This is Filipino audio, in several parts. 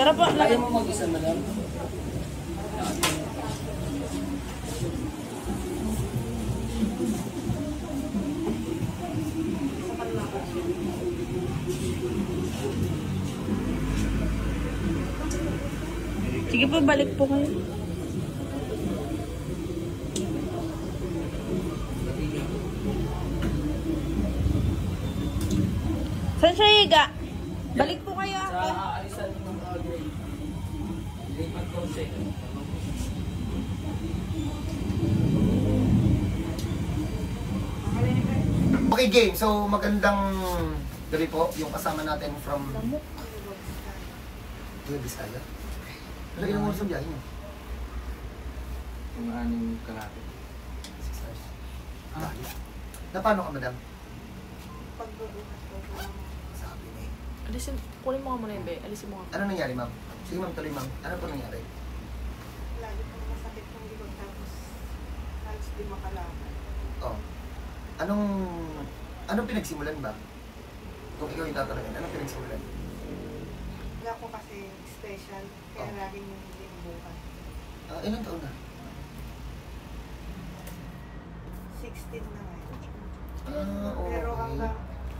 Tara po. Kaya mo mag-isa, madam? Sige po, balik po kayo. Saan siya higa? Balik po kayo. Sa aalisan ng grade. Grade 14. Okay, game. So, magandang gabi po. Yung kasama natin from... Yung Bisaya. Ano ilang oras ang biyahe niyo? Yung aning kalapit. 6 hours. Na paano ka, madam? Sabi niya eh. Alisin, kunin mo nga muna yung be. Alisin mo nga. Ano nangyari, ma'am? Sige, ma'am, tuloy, ma'am. Ano po nangyari? Lagi pong masakit yung likod tapos halos di makalakad. Oh. Anong pinagsimulan ba? Kung ikaw yung tatanungin, anong pinagsimulan? Wala ko kasi special, kaya lagi yung linubukan. Ilang taon na? 16 na ngayon. Okay. Pero hanggang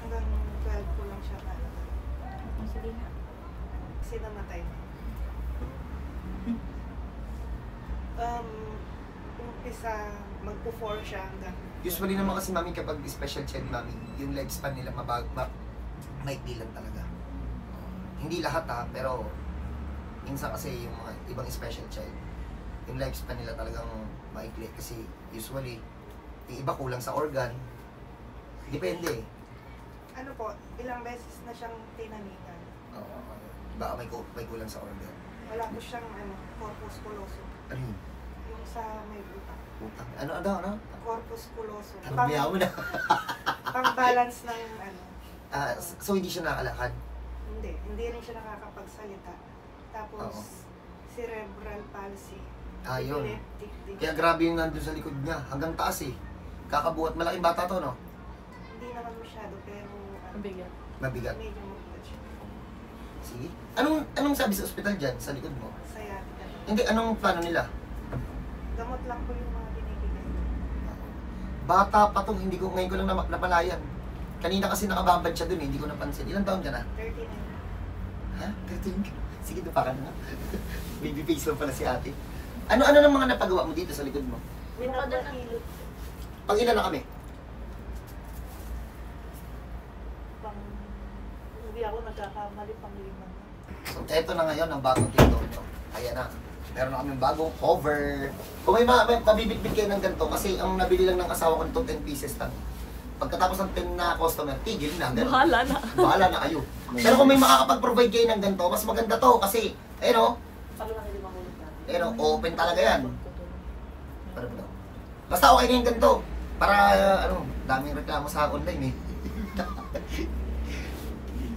12 ko lang siya talaga. Sige na. Kasi namatay na. Umpisa, magpo-4 siya hanggang... Usually naman kasi, mami, kapag special child, mami, yung lifespan nila maikli lang talaga. Hindi lahat ha, pero minsan kasi yung mga ibang special child, yung lifespan nila talagang maikli kasi usually, yung iba kulang sa organ. Depende eh. Ano po, ilang beses na siyang tinaningan. Baka may kulang sa organ. Wala ko siyang corpus callosum. Ano yun? Yung sa may utak. Utang. Ano? Corpus callosum. Tarbiya mo na. Pang-balance ng So hindi siya nakalakad? Hindi rin siya nakakapagsalita. Tapos, cerebral palsy. Yun. Epileptic din Kaya siya. grabe yung nandun sa likod niya. Hanggang taas eh. Kakabuhat. Malaking bata to, no? Hindi naman masyado, pero Mabigat. Mabigat. medyo mabigat siya. Sige. Anong sabi sa ospital dyan, sa likod mo? Sciatica. Hindi, anong plano nila? Gamot lang po yung mga binibigay. Bata pa to, hindi ko, ngayon ko lang napalayan. Kanina kasi nakababad siya dun eh, hindi ko napansin. Ilang taon ka na? 39. Ha? 13 ka? Sige, dupa ka na. Baby face lang pala si ate. Ano ng mga napagawa mo dito sa likod mo? Winapahilot. Pag ilan na kami? Hindi ako nagkakamali pang 5. So, eto na ngayon ang bagong dito. No? Ayan na. Meron na kaming bagong cover. Kung may mabibitbit kayo ng ganito, kasi ang nabili lang ng asawa ko nito 10 pieces lang. Pagkatapos ng 10 na customer, tigil na. Ganun. Bahala na. Bahala na kayo. Pero kung may makakapag-provide kayo ng ganito, mas maganda to kasi, ayun o, open talaga yan. Basta okay na yung ganito. Para, daming reklamo sa online eh.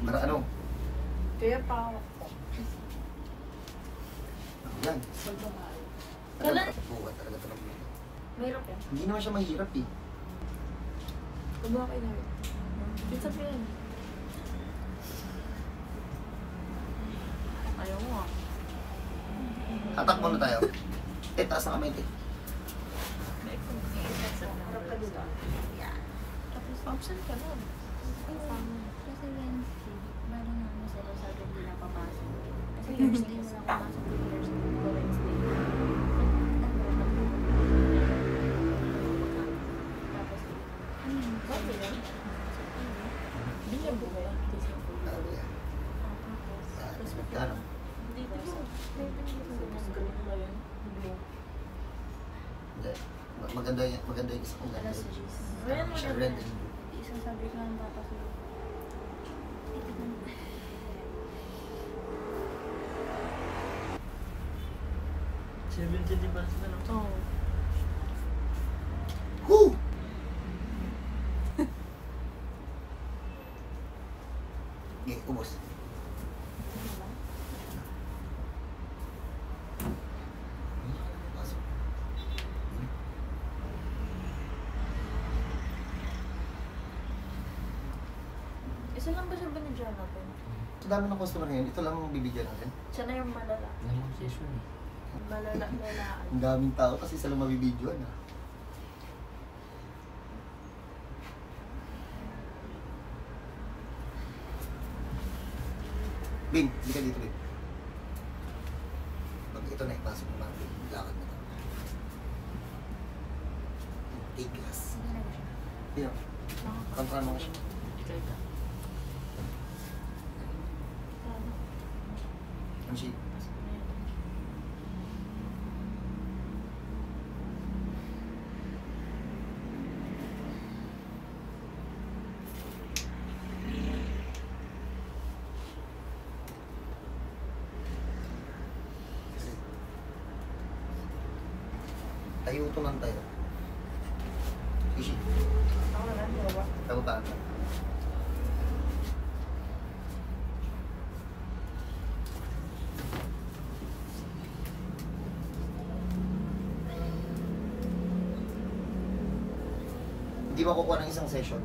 Para ano? Kaya pa. Yan. Kailan? Bukat talaga ito ng video. Mahirap yan. Hindi naman siya mahirap eh. Gumawa kayo na rin. Pizza pa yan. Ayaw mo ah. Tatak muna tayo. Taas na kamay. Tapos option ka nun. Kasi Wednesday, meron na mo sila sa akin hindi napapasok. Kasi Thursday mo lang papasok ng Thursday ko Wednesday. Tapos, Bakit yan? Binyan mo ba yan? Ano yan? Ano? Dito sa mas green ba yan? Blue. Hindi. Maganda yung isa kong alas ganda. 10. Ayan mo Siya na. red and Isang sabi ko ng papa ko. Ito na. Oo. Woo! Okay, ubos. Isa lang ba siya ba ni Jonathan? Ito dami ng customer ngayon. Ito lang ang bibigyan natin. Siya na yung malala. Lamang session eh. Malala. Ang daming tao kasi isa lang mabibidyoan ah. Bin, hindi ka dito, Bin. Pag ito na ipasok mo lang, Bin, lakad mo na. Take glass. Sige na ba siya? Bin, kontra mo ka siya. Ika. Ang shape. Tayo ito lang tayo. Ishi. Ako na lang, baba. Tagutaan lang. Hindi makukuha ng isang session.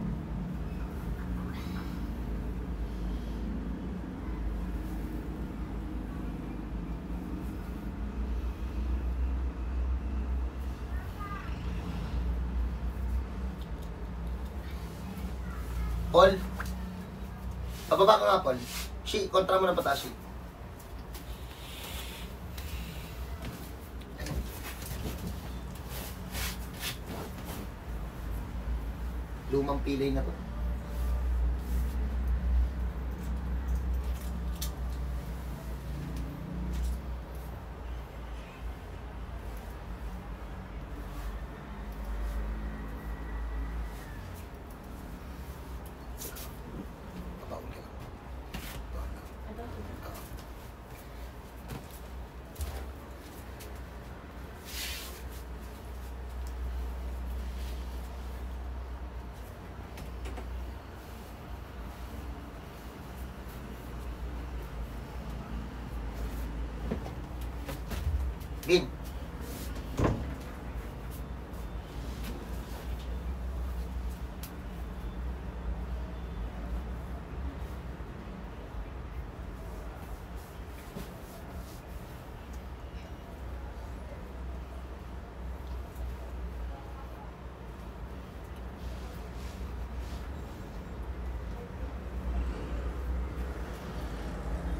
Paul, pababa ka nga, Paul. Shi, kontra mo ng pataas, Shi. Lumang pilay na to. Papaon ka lang. Papaon lang. Bin.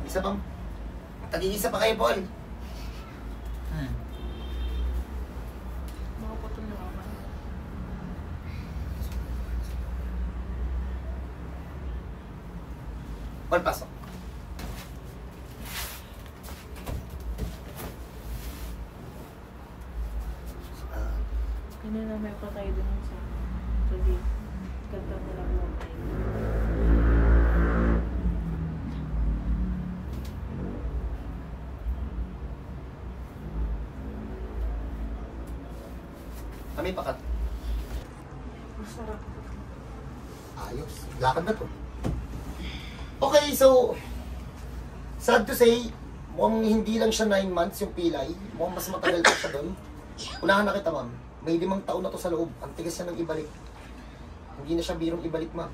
Isa pang. Tag-iisa pa kayo, Paul. Makaputol na ako. Paul, pasok. Ah, Kanina may patay din sa sabi. Ganda mo lang mo tayo. kami pakat. Masarap. Ayos. Lakad na to. Okay, so sad to say, mukhang hindi lang siya 9 months yung pilay. Mukhang mas matagal pa siya doon. Unahan na kita, ma'am. May 5 taon na to sa loob. Ang tigas niya ng ibalik. Hindi na siya birong ibalik, ma'am.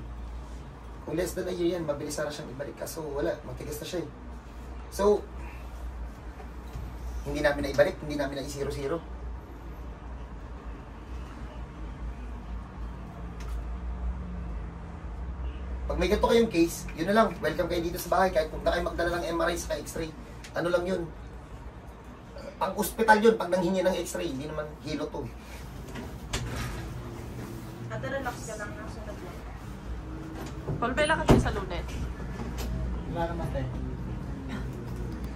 Kung less than a year yan, mabilis na siyang ibalik. Kaso wala, matigas na siya eh. So, hindi namin na ibalik, hindi namin na i-0-0. Pag may ganito kayong case, yun na lang. Welcome kayo dito sa bahay. Kahit kung na kayo magdala ng MRI sa x-ray, ano lang yun. Pang ospital yun, pag nanghingi ng x-ray, hindi naman hilo to. Ate, relax ka lang. Nasunod lang. Palbela kasi sa Lunes. Wala naman tayo.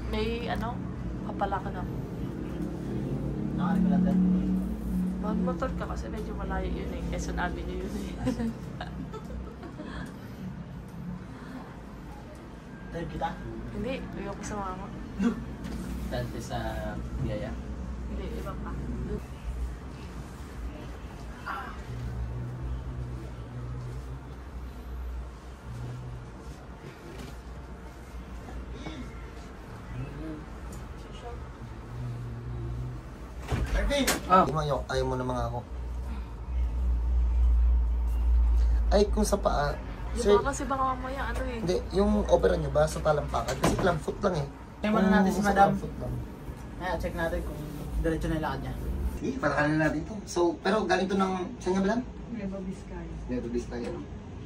May ano, kapala ka na. Nakarin ko lang tayo. Magmotor ka kasi medyo malayo yun eh. Quezon Avenue yun eh. Tayo kita? Hindi, ayoko sa mama. Dante sa biyaya. Hindi, iba pa. Ervin! Ah. Ayaw mo na mga ako. Ay, kung sa paa, Di Sir, ba kasi baka mamaya ano eh. hindi, yung opera nyo ba sa talampakan? Kasi clam foot lang eh. Check muna natin si Kung sa Madam. clam foot lang. Check natin kung diretso na yung lakad niya. Sige, palakarin natin ito. So, pero galing to ng, saan nga ba lang? Nueva Vizcaya. Never this tayo.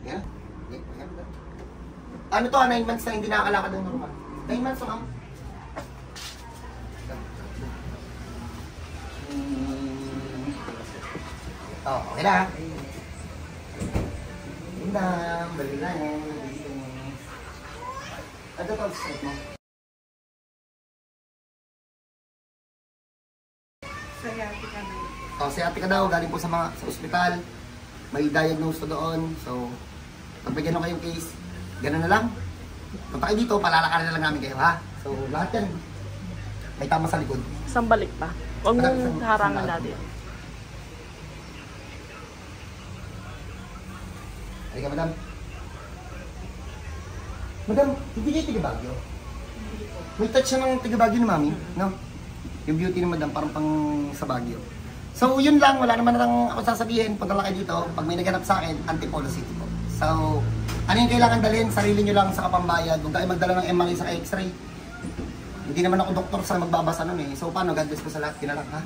Yan. Okay, ayan ba? Ano to, 9 months na hindi nakakalakad ng normal. 9 months lang. Oh, okay na. Ganda, balik na yan. Ano to, straight mo? Sciatica na. Oh, sciatica daw, galing po sa ospital. May diagnose to doon. So, pag may gano'n kayong case, gano'n na lang. Punta kayo dito, palalakarin na lang namin kayo, ha? So, lahat yan. May tama sa likod. Isang balik pa. Huwag mong harangan natin. Halika, madam. Madam, hindi kayo tiga-Baguio? May touch siya ng tiga-Baguio ni mami, no? Yung beauty ni madam, parang pang sa Baguio. So, yun lang. Wala naman na lang ako sasabihin. Punta lang kayo dito. Pag may naganap sa akin, Antipolo City po. So, ano yung kailangan dalhin? Sarili nyo lang sa kapambayad. Huwag kayo magdala ng MRI sa X-ray. Hindi naman ako doktor sa magbabasa nun eh. So, paano? God bless po sa lahat. Kinalak, ha?